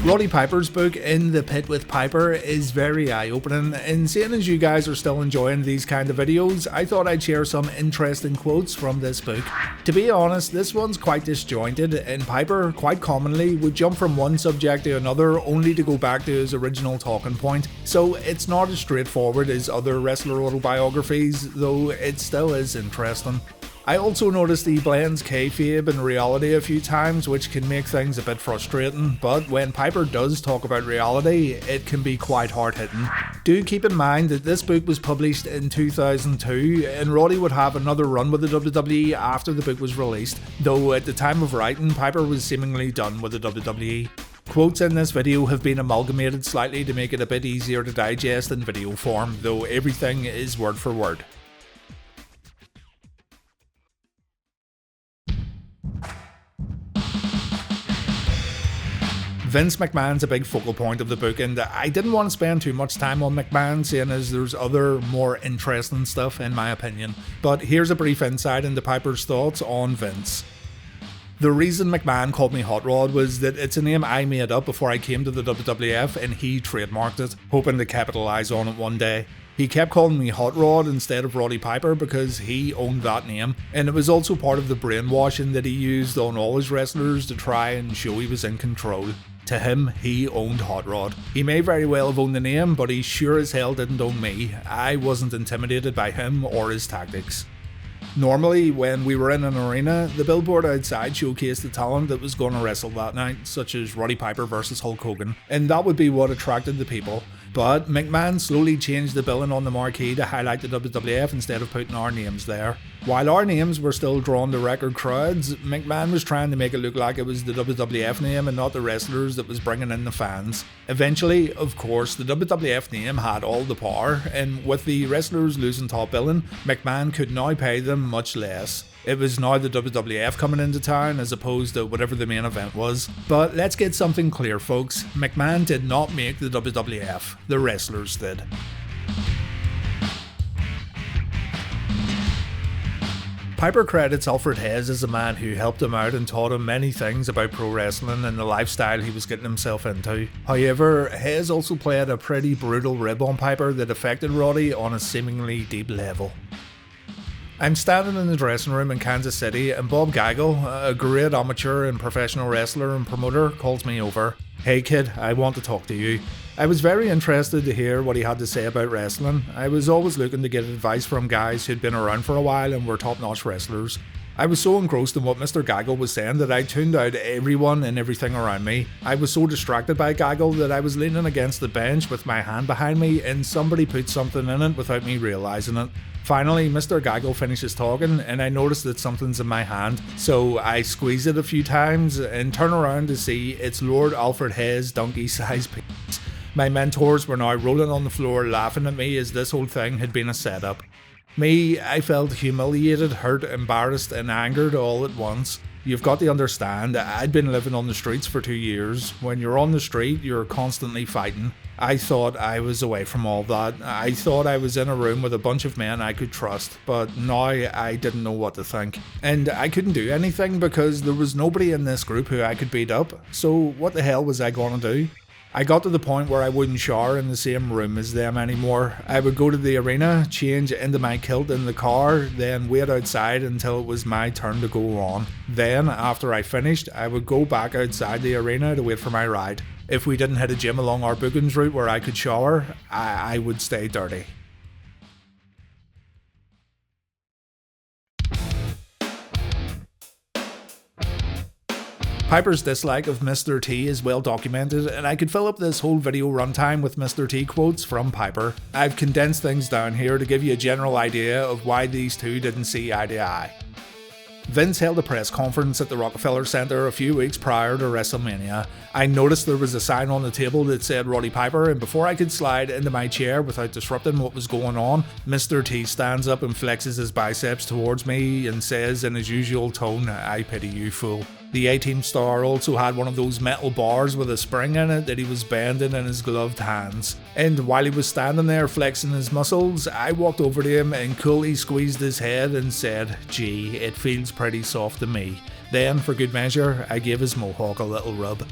Roddy Piper's book In the Pit with Piper is very eye-opening, and seeing as you guys are still enjoying these kind of videos, I thought I'd share some interesting quotes from this book. To be honest, this one's quite disjointed, and Piper quite commonly would jump from one subject to another only to go back to his original talking point, so it's not as straightforward as other wrestler autobiographies, though it still is interesting. I also noticed he blends kayfabe and reality a few times, which can make things a bit frustrating, but when Piper does talk about reality, it can be quite hard-hitting. Do keep in mind that this book was published in 2002, and Roddy would have another run with the WWE after the book was released, though at the time of writing, Piper was seemingly done with the WWE. Quotes in this video have been amalgamated slightly to make it a bit easier to digest in video form, though everything is word for word. Vince McMahon's a big focal point of the book, and I didn't want to spend too much time on McMahon, seeing as there's other more interesting stuff in my opinion. But here's a brief insight into Piper's thoughts on Vince. The reason McMahon called me Hot Rod was that it's a name I made up before I came to the WWF, and he trademarked it, hoping to capitalize on it one day. He kept calling me Hot Rod instead of Roddy Piper because he owned that name, and it was also part of the brainwashing that he used on all his wrestlers to try and show he was in control. To him, he owned Hot Rod. He may very well have owned the name, but he sure as hell didn't own me. I wasn't intimidated by him or his tactics. Normally, when we were in an arena, the billboard outside showcased the talent that was going to wrestle that night, such as Roddy Piper versus Hulk Hogan, and that would be what attracted the people. But McMahon slowly changed the billing on the marquee to highlight the WWF instead of putting our names there. While our names were still drawing to record crowds, McMahon was trying to make it look like it was the WWF name and not the wrestlers that was bringing in the fans. Eventually, of course, the WWF name had all the power, and with the wrestlers losing top billing, McMahon could now pay them much less. It was now the WWF coming into town as opposed to whatever the main event was. But let's get something clear, folks. McMahon did not make the WWF. The wrestlers did. Piper credits Alfred Hayes as a man who helped him out and taught him many things about pro wrestling and the lifestyle he was getting himself into. However, Hayes also played a pretty brutal rib on Piper that affected Roddy on a seemingly deep level. I'm standing in the dressing room in Kansas City and Bob Geigel, a great amateur and professional wrestler and promoter, calls me over. "Hey kid, I want to talk to you." I was very interested to hear what he had to say about wrestling. I was always looking to get advice from guys who'd been around for a while and were top-notch wrestlers. I was so engrossed in what Mr. Geigel was saying that I tuned out everyone and everything around me. I was so distracted by Geigel that I was leaning against the bench with my hand behind me and somebody put something in it without me realising it. Finally, Mr. Geigel finishes talking and I notice that something's in my hand, so I squeeze it a few times and turn around to see it's Lord Alfred Hayes' donkey-sized penis. My mentors were now rolling on the floor laughing at me as this whole thing had been a setup. Me, I felt humiliated, hurt, embarrassed and angered all at once. You've got to understand, I'd been living on the streets for 2 years. When you're on the street, you're constantly fighting. I thought I was away from all that. I thought I was in a room with a bunch of men I could trust, but now I didn't know what to think. And I couldn't do anything because there was nobody in this group who I could beat up, so what the hell was I gonna do? I got to the point where I wouldn't shower in the same room as them anymore. I would go to the arena, change into my kilt in the car, then wait outside until it was my turn to go on. Then, after I finished, I would go back outside the arena to wait for my ride. If we didn't hit a gym along our bookings route where I could shower, I would stay dirty. Piper's dislike of Mr. T is well documented, and I could fill up this whole video runtime with Mr. T quotes from Piper. I've condensed things down here to give you a general idea of why these two didn't see eye to eye. Vince held a press conference at the Rockefeller Center a few weeks prior to WrestleMania. I noticed there was a sign on the table that said Roddy Piper, and before I could slide into my chair without disrupting what was going on, Mr. T stands up and flexes his biceps towards me and says in his usual tone, "I pity you, fool." The A-Team star also had one of those metal bars with a spring in it that he was bending in his gloved hands. And while he was standing there flexing his muscles, I walked over to him and coolly squeezed his head and said, "Gee, it feels pretty soft to me." Then, for good measure, I gave his mohawk a little rub.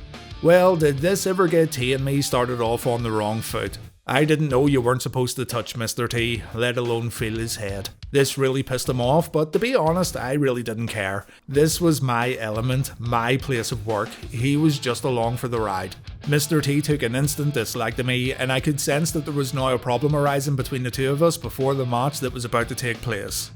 Well, did this ever get T and me started off on the wrong foot? I didn't know you weren't supposed to touch Mr. T, let alone feel his head. This really pissed him off, but to be honest, I really didn't care. This was my element, my place of work. He was just along for the ride. Mr. T took an instant dislike to me, and I could sense that there was now a problem arising between the two of us before the match that was about to take place.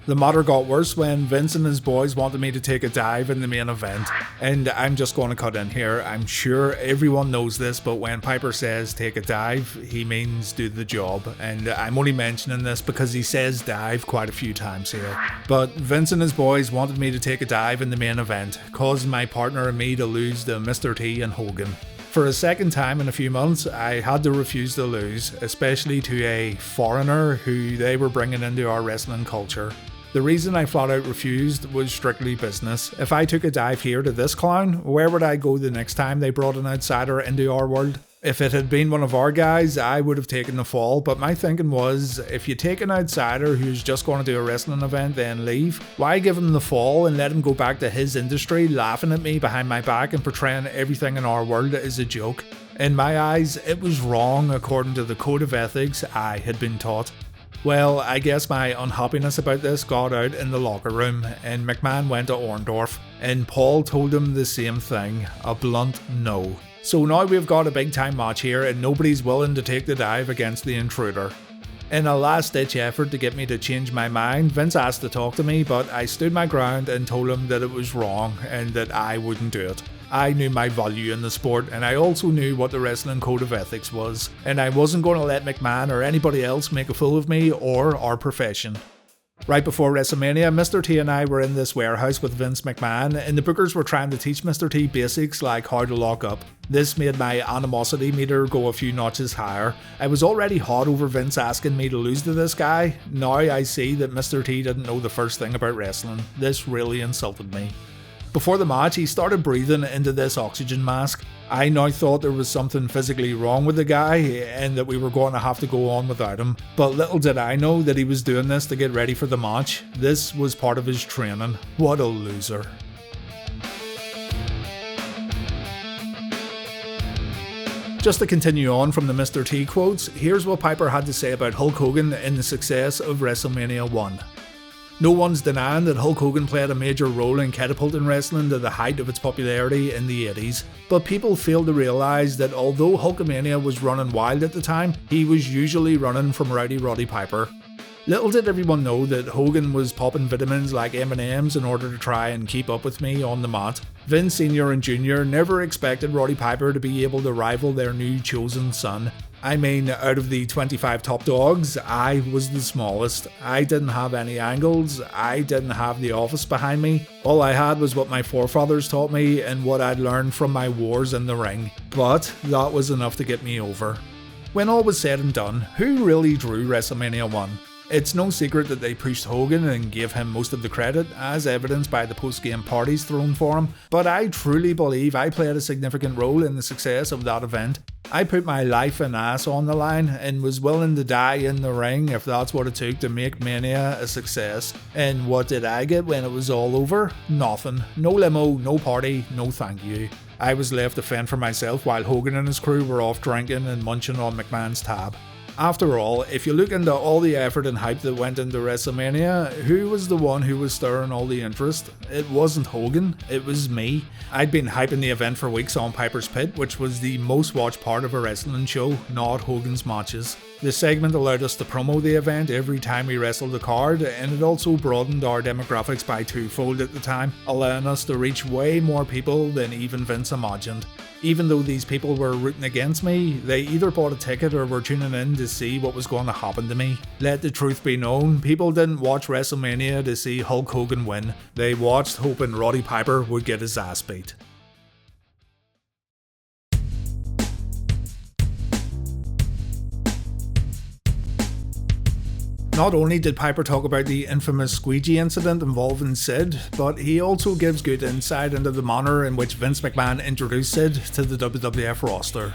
The matter got worse when Vince and his boys wanted me to take a dive in the main event. And I'm just going to cut in here, I'm sure everyone knows this, but when Piper says take a dive, he means do the job. And I'm only mentioning this because he says dive quite a few times here. But Vince and his boys wanted me to take a dive in the main event, causing my partner and me to lose to Mr. T and Hogan. For a second time in a few months, I had to refuse to lose, especially to a foreigner who they were bringing into our wrestling culture. The reason I flat out refused was strictly business. If I took a dive here to this clown, where would I go the next time they brought an outsider into our world? If it had been one of our guys, I would have taken the fall, but my thinking was, if you take an outsider who's just going to do a wrestling event then leave, why give him the fall and let him go back to his industry laughing at me behind my back and portraying everything in our world as a joke? In my eyes, it was wrong according to the code of ethics I had been taught. Well, I guess my unhappiness about this got out in the locker room, and McMahon went to Orndorff, and Paul told him the same thing, a blunt no. So now we've got a big time match here, and nobody's willing to take the dive against the intruder. In a last ditch effort to get me to change my mind, Vince asked to talk to me, but I stood my ground and told him that it was wrong and that I wouldn't do it. I knew my value in the sport, and I also knew what the wrestling code of ethics was, and I wasn't going to let McMahon or anybody else make a fool of me or our profession. Right before WrestleMania, Mr. T and I were in this warehouse with Vince McMahon, and the bookers were trying to teach Mr. T basics like how to lock up. This made my animosity meter go a few notches higher. I was already hot over Vince asking me to lose to this guy. Now I see that Mr. T didn't know the first thing about wrestling. This really insulted me. Before the match, he started breathing into this oxygen mask. I now thought there was something physically wrong with the guy and that we were going to have to go on without him. But little did I know that he was doing this to get ready for the match. This was part of his training. What a loser. Just to continue on from the Mr. T quotes, here's what Piper had to say about Hulk Hogan in the success of WrestleMania 1. No one's denying that Hulk Hogan played a major role in catapulting wrestling to the height of its popularity in the 80s, but people fail to realise that although Hulkamania was running wild at the time, he was usually running from Roddy Piper. Little did everyone know that Hogan was popping vitamins like M&Ms in order to try and keep up with me on the mat. Vince Sr. and Jr. never expected Roddy Piper to be able to rival their new chosen son. I mean, out of the 25 top dogs, I was the smallest. I didn't have any angles, I didn't have the office behind me. All I had was what my forefathers taught me and what I'd learned from my wars in the ring. But that was enough to get me over. When all was said and done, who really drew WrestleMania 1? It's no secret that they pushed Hogan and gave him most of the credit, as evidenced by the post-game parties thrown for him, but I truly believe I played a significant role in the success of that event. I put my life and ass on the line and was willing to die in the ring if that's what it took to make Mania a success. And what did I get when it was all over? Nothing. No limo, no party, no thank you. I was left to fend for myself while Hogan and his crew were off drinking and munching on McMahon's tab. After all, if you look into all the effort and hype that went into WrestleMania, who was the one who was stirring all the interest? It wasn't Hogan, it was me. I'd been hyping the event for weeks on Piper's Pit, which was the most watched part of a wrestling show, not Hogan's matches. The segment allowed us to promo the event every time we wrestled the card, and it also broadened our demographics by twofold at the time, allowing us to reach way more people than even Vince imagined. Even though these people were rooting against me, they either bought a ticket or were tuning in to see what was going to happen to me. Let the truth be known, people didn't watch WrestleMania to see Hulk Hogan win. They watched hoping Roddy Piper would get his ass beat. Not only did Piper talk about the infamous squeegee incident involving Sid, but he also gives good insight into the manner in which Vince McMahon introduced Sid to the WWF roster.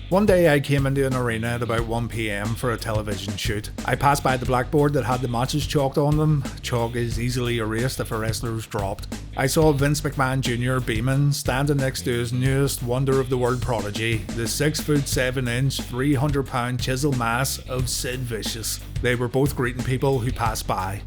One day I came into an arena at about 1 PM for a television shoot. I passed by the blackboard that had the matches chalked on them. Chalk is easily erased if a wrestler's dropped. I saw Vince McMahon Jr. beaming, standing next to his newest wonder of the world prodigy, the 6'7", 300-pound chisel mass of Sid Vicious. They were both greeting people who passed by.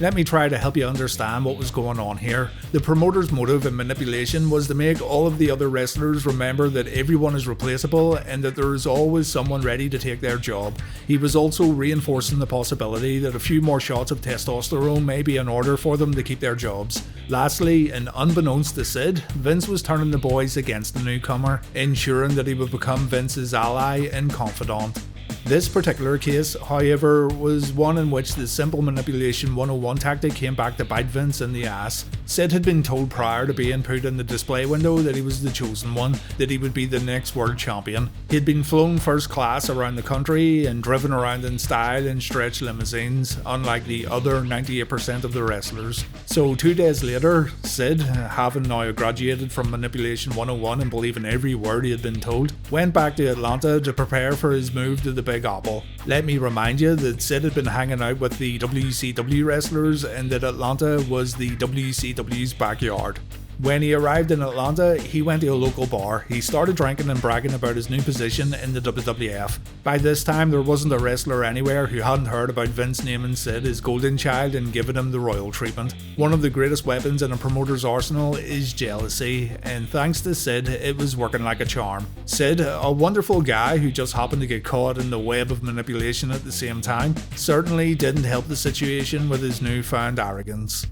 Let me try to help you understand what was going on here. The promoter's motive in manipulation was to make all of the other wrestlers remember that everyone is replaceable and that there is always someone ready to take their job. He was also reinforcing the possibility that a few more shots of testosterone may be in order for them to keep their jobs. Lastly, and unbeknownst to Sid, Vince was turning the boys against the newcomer, ensuring that he would become Vince's ally and confidant. This particular case, however, was one in which the simple manipulation 101 tactic came back to bite Vince in the ass. Sid had been told prior to being put in the display window that he was the chosen one, that he would be the next world champion. He had been flown first class around the country and driven around in style in stretch limousines, unlike the other 98% of the wrestlers. So 2 days later, Sid, having now graduated from manipulation 101 and believing every word he had been told, went back to Atlanta to prepare for his move to the Big Apple. Let me remind you that Sid had been hanging out with the WCW wrestlers and that Atlanta was the WCW's backyard. When he arrived in Atlanta, he went to a local bar. He started drinking and bragging about his new position in the WWF. By this time, there wasn't a wrestler anywhere who hadn't heard about Vince naming Sid his golden child and giving him the royal treatment. One of the greatest weapons in a promoter's arsenal is jealousy, and thanks to Sid, it was working like a charm. Sid, a wonderful guy who just happened to get caught in the web of manipulation at the same time, certainly didn't help the situation with his newfound arrogance.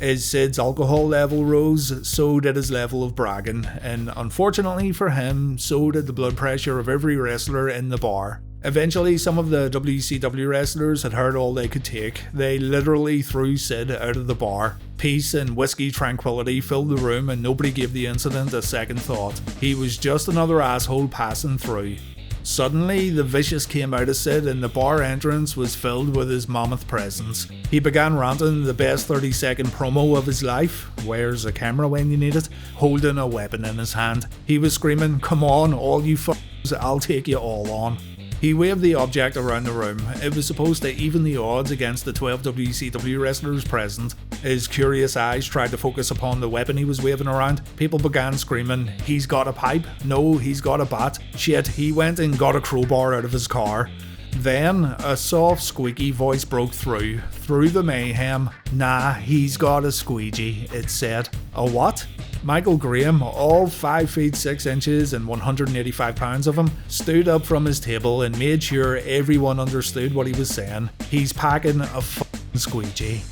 As Sid's alcohol level rose, so did his level of bragging, and unfortunately for him, so did the blood pressure of every wrestler in the bar. Eventually, some of the WCW wrestlers had heard all they could take. They literally threw Sid out of the bar. Peace and whiskey tranquility filled the room and nobody gave the incident a second thought. He was just another asshole passing through. Suddenly, the Vicious came out of Sid and the bar entrance was filled with his mammoth presence. He began ranting the best 30-second promo of his life, where's a camera when you need it, holding a weapon in his hand. He was screaming, "Come on, all you f***s, I'll take you all on." He waved the object around the room. It was supposed to even the odds against the 12 WCW wrestlers present. His curious eyes tried to focus upon the weapon he was waving around. People began screaming, "He's got a pipe. No, he's got a bat. Shit, he went and got a crowbar out of his car." Then, a soft, squeaky voice broke through the mayhem. "Nah, he's got a squeegee," it said. A what? Michael Graham, all 5 feet 6 inches and 185 pounds of him, stood up from his table and made sure everyone understood what he was saying. He's packing a f***ing squeegee.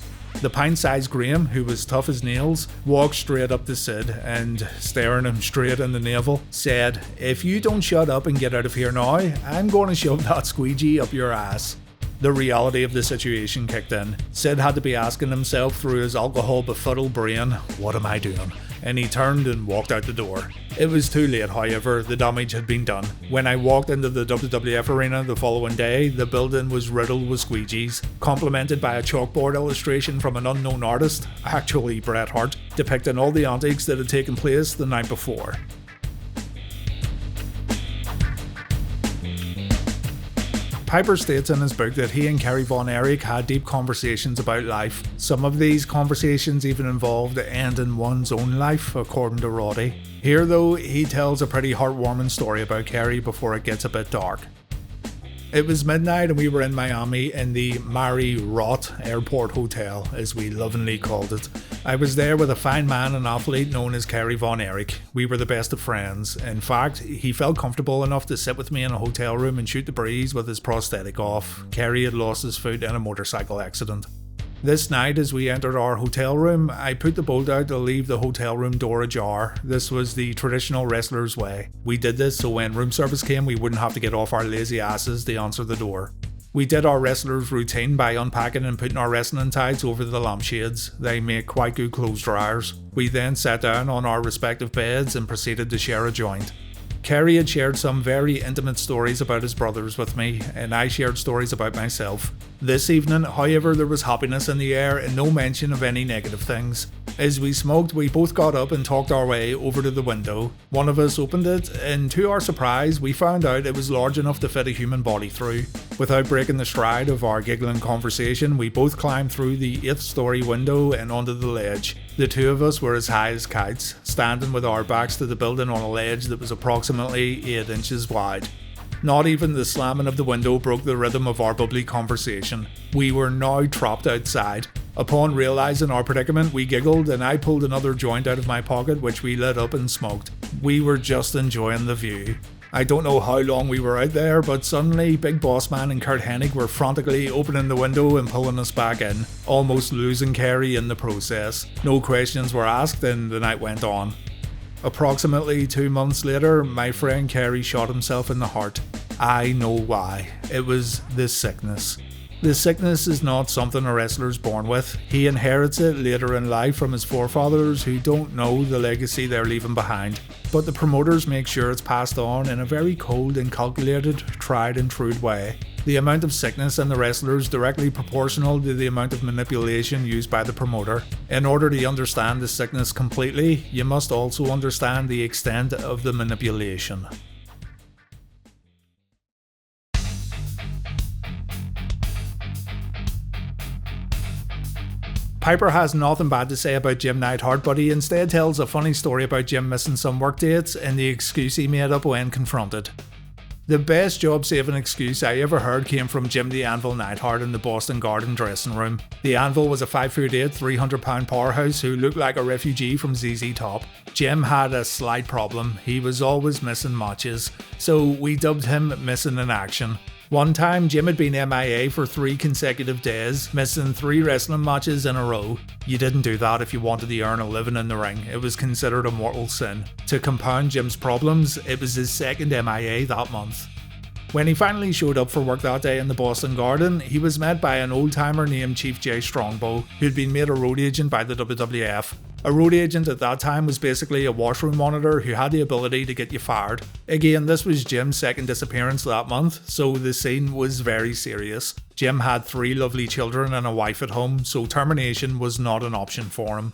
The pint-sized Graham, who was tough as nails, walked straight up to Sid and, staring him straight in the navel, said, "If you don't shut up and get out of here now, I'm going to shove that squeegee up your ass." The reality of the situation kicked in. Sid had to be asking himself through his alcohol-befuddled brain, "What am I doing?" And he turned and walked out the door. It was too late, however, the damage had been done. When I walked into the WWF arena the following day, the building was riddled with squeegees, complemented by a chalkboard illustration from an unknown artist, actually Bret Hart, depicting all the antics that had taken place the night before. Piper states in his book that he and Kerry Von Erich had deep conversations about life. Some of these conversations even involved ending one's own life, according to Roddy. Here though, he tells a pretty heartwarming story about Kerry before it gets a bit dark. It was midnight and we were in Miami in the Marriott Airport Hotel, as we lovingly called it. I was there with a fine man and athlete known as Kerry Von Erich. We were the best of friends. In fact, he felt comfortable enough to sit with me in a hotel room and shoot the breeze with his prosthetic off. Kerry had lost his foot in a motorcycle accident. This night, as we entered our hotel room, I put the bolt out to leave the hotel room door ajar. This was the traditional wrestler's way. We did this so when room service came, we wouldn't have to get off our lazy asses to answer the door. We did our wrestler's routine by unpacking and putting our wrestling tights over the lampshades. They make quite good clothes dryers. We then sat down on our respective beds and proceeded to share a joint. Kerry had shared some very intimate stories about his brothers with me, and I shared stories about myself. This evening, however, there was happiness in the air and no mention of any negative things. As we smoked, we both got up and talked our way over to the window. One of us opened it, and to our surprise, we found out it was large enough to fit a human body through. Without breaking the stride of our giggling conversation, we both climbed through the 8th story window and onto the ledge. The two of us were as high as kites, standing with our backs to the building on a ledge that was approximately 8 inches wide. Not even the slamming of the window broke the rhythm of our bubbly conversation. We were now trapped outside. Upon realising our predicament, we giggled and I pulled another joint out of my pocket which we lit up and smoked. We were just enjoying the view. I don't know how long we were out there, but suddenly Big Boss Man and Kurt Hennig were frantically opening the window and pulling us back in, almost losing Kerry in the process. No questions were asked and the night went on. Approximately 2 months later, my friend Kerry shot himself in the heart. I know why. It was the sickness. The sickness is not something a wrestler's born with. He inherits it later in life from his forefathers who don't know the legacy they're leaving behind. But the promoters make sure it's passed on in a very cold and calculated, tried and true way. The amount of sickness in the wrestler is directly proportional to the amount of manipulation used by the promoter. In order to understand the sickness completely, you must also understand the extent of the manipulation. Piper has nothing bad to say about Jim Neidhart, but he instead tells a funny story about Jim missing some work dates and the excuse he made up when confronted. The best job-saving excuse I ever heard came from Jim the Anvil Neidhart in the Boston Garden dressing room. The Anvil was a 5'8", 300-pound powerhouse who looked like a refugee from ZZ Top. Jim had a slight problem. He was always missing matches, so we dubbed him Missing in Action. One time, Jim had been MIA for 3 consecutive days, missing 3 wrestling matches in a row. You didn't do that if you wanted to earn a living in the ring. It was considered a mortal sin. To compound Jim's problems, it was his 2nd MIA that month. When he finally showed up for work that day in the Boston Garden, he was met by an old-timer named Chief Jay Strongbow, who'd been made a road agent by the WWF. A road agent at that time was basically a washroom monitor who had the ability to get you fired. Again, this was Jim's 2nd disappearance that month, so the scene was very serious. Jim had 3 lovely children and a wife at home, so termination was not an option for him.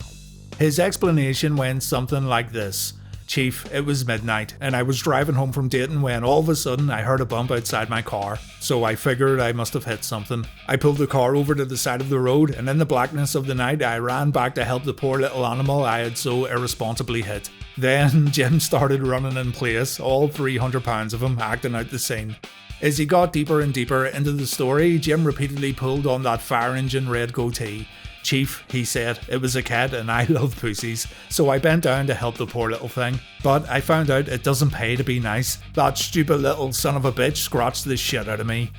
His explanation went something like this. Chief, it was midnight, and I was driving home from Dayton when all of a sudden I heard a bump outside my car, so I figured I must have hit something. I pulled the car over to the side of the road, and in the blackness of the night I ran back to help the poor little animal I had so irresponsibly hit. Then Jim started running in place, all 300 pounds of him acting out the scene. As he got deeper and deeper into the story, Jim repeatedly pulled on that fire engine red goatee. Chief, he said, it was a cat and I love pussies, so I bent down to help the poor little thing. But I found out it doesn't pay to be nice. That stupid little son of a bitch scratched the shit out of me.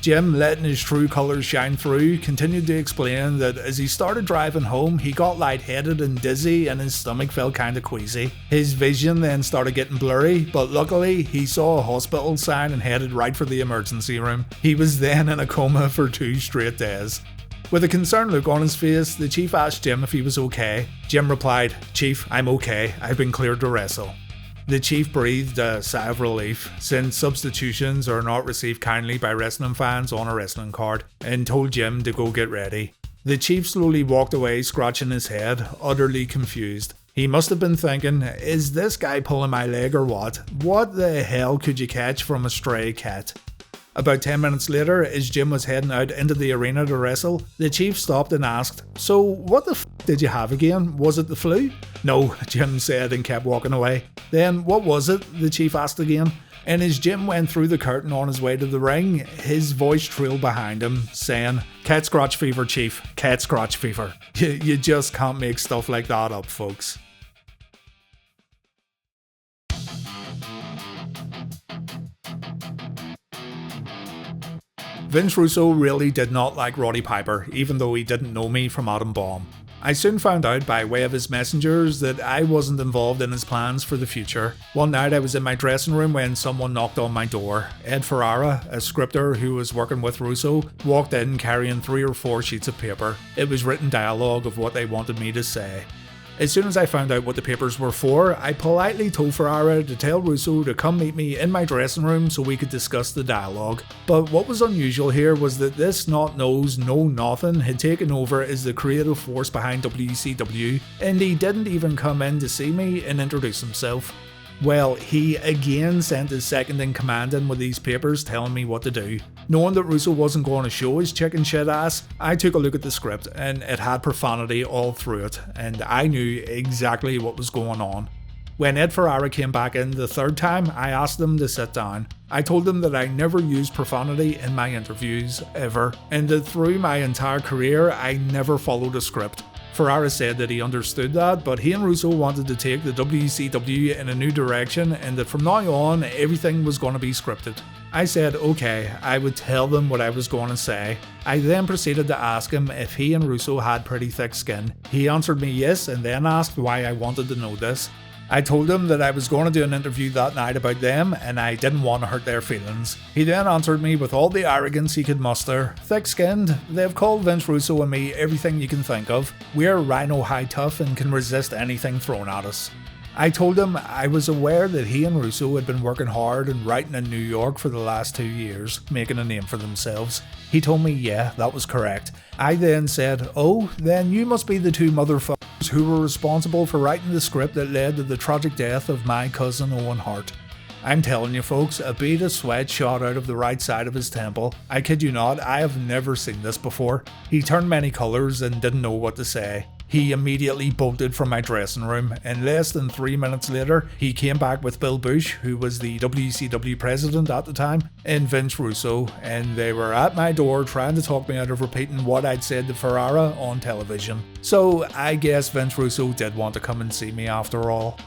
Jim, letting his true colours shine through, continued to explain that as he started driving home, he got lightheaded and dizzy and his stomach felt kinda queasy. His vision then started getting blurry, but luckily he saw a hospital sign and headed right for the emergency room. He was then in a coma for 2 straight days. With a concerned look on his face, the chief asked Jim if he was okay. Jim replied, "Chief, I'm okay. I've been cleared to wrestle." The chief breathed a sigh of relief, since substitutions are not received kindly by wrestling fans on a wrestling card, and told Jim to go get ready. The chief slowly walked away, scratching his head, utterly confused. He must have been thinking, is this guy pulling my leg or what? What the hell could you catch from a stray cat? About 10 minutes later, as Jim was heading out into the arena to wrestle, the chief stopped and asked, "So what the f*** did you have again? Was it the flu?" "No," Jim said and kept walking away. "Then what was it?" the chief asked again. And as Jim went through the curtain on his way to the ring, his voice trailed behind him, saying, "Cat scratch fever, chief, cat scratch fever." You just can't make stuff like that up, folks. Vince Russo really did not like Roddy Piper, even though he didn't know me from Adam Bomb. I soon found out by way of his messengers that I wasn't involved in his plans for the future. One night I was in my dressing room when someone knocked on my door. Ed Ferrara, a scripter who was working with Russo, walked in carrying 3 or 4 sheets of paper. It was written dialogue of what they wanted me to say. As soon as I found out what the papers were for, I politely told Ferrara to tell Russo to come meet me in my dressing room so we could discuss the dialogue. But what was unusual here was that this snot-nosed know-nothing had taken over as the creative force behind WCW, and he didn't even come in to see me and introduce himself. Well, he again sent his second-in-command in with these papers telling me what to do. Knowing that Russo wasn't going to show his chicken shit ass, I took a look at the script and it had profanity all through it, and I knew exactly what was going on. When Ed Ferrara came back in the third time, I asked him to sit down. I told him that I never used profanity in my interviews, ever, and that through my entire career I never followed a script. Ferrara said that he understood that, but he and Russo wanted to take the WCW in a new direction and that from now on everything was going to be scripted. I said okay, I would tell them what I was going to say. I then proceeded to ask him if he and Russo had pretty thick skin. He answered me yes and then asked why I wanted to know this. I told him that I was going to do an interview that night about them and I didn't want to hurt their feelings. He then answered me with all the arrogance he could muster. Thick-skinned, they've called Vince Russo and me everything you can think of. We're rhino high tough and can resist anything thrown at us. I told him I was aware that he and Russo had been working hard and writing in New York for the last 2 years, making a name for themselves. He told me yeah, that was correct. I then said, oh, then you must be the two motherfuckers who were responsible for writing the script that led to the tragic death of my cousin Owen Hart. I'm telling you folks, a bead of sweat shot out of the right side of his temple. I kid you not, I have never seen this before. He turned many colours and didn't know what to say. He immediately bolted from my dressing room, and less than 3 minutes later, he came back with Bill Bush, who was the WCW president at the time, and Vince Russo, and they were at my door trying to talk me out of repeating what I'd said to Ferrara on television. So I guess Vince Russo did want to come and see me after all.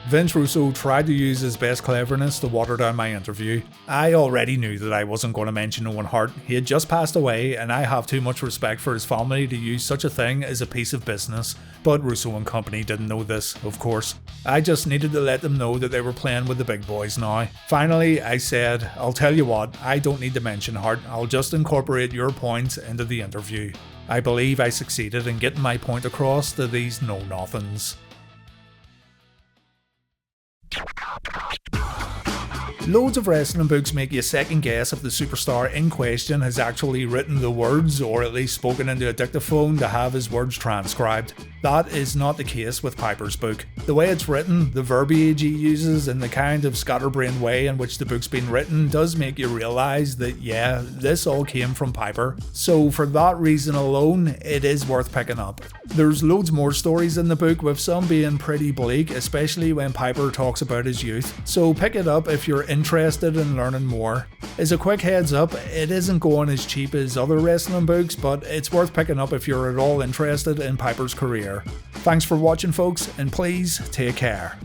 Vince Russo tried to use his best cleverness to water down my interview. I already knew that I wasn't going to mention Owen Hart. He had just passed away and I have too much respect for his family to use such a thing as a piece of business. But Russo and company didn't know this, of course. I just needed to let them know that they were playing with the big boys now. Finally, I said, I'll tell you what, I don't need to mention Hart, I'll just incorporate your points into the interview. I believe I succeeded in getting my point across to these know-nothings. Loads of wrestling books make you second guess if the superstar in question has actually written the words or at least spoken into a dictaphone to have his words transcribed. That is not the case with Piper's book. The way it's written, the verbiage he uses, and the kind of scatterbrained way in which the book's been written does make you realise that yeah, this all came from Piper. So for that reason alone, it is worth picking up. There's loads more stories in the book, with some being pretty bleak, especially when Piper talks about his youth. So pick it up if you're interested in learning more. As a quick heads up, it isn't going as cheap as other wrestling books, but it's worth picking up if you're at all interested in Piper's career. Thanks for watching folks, and please take care.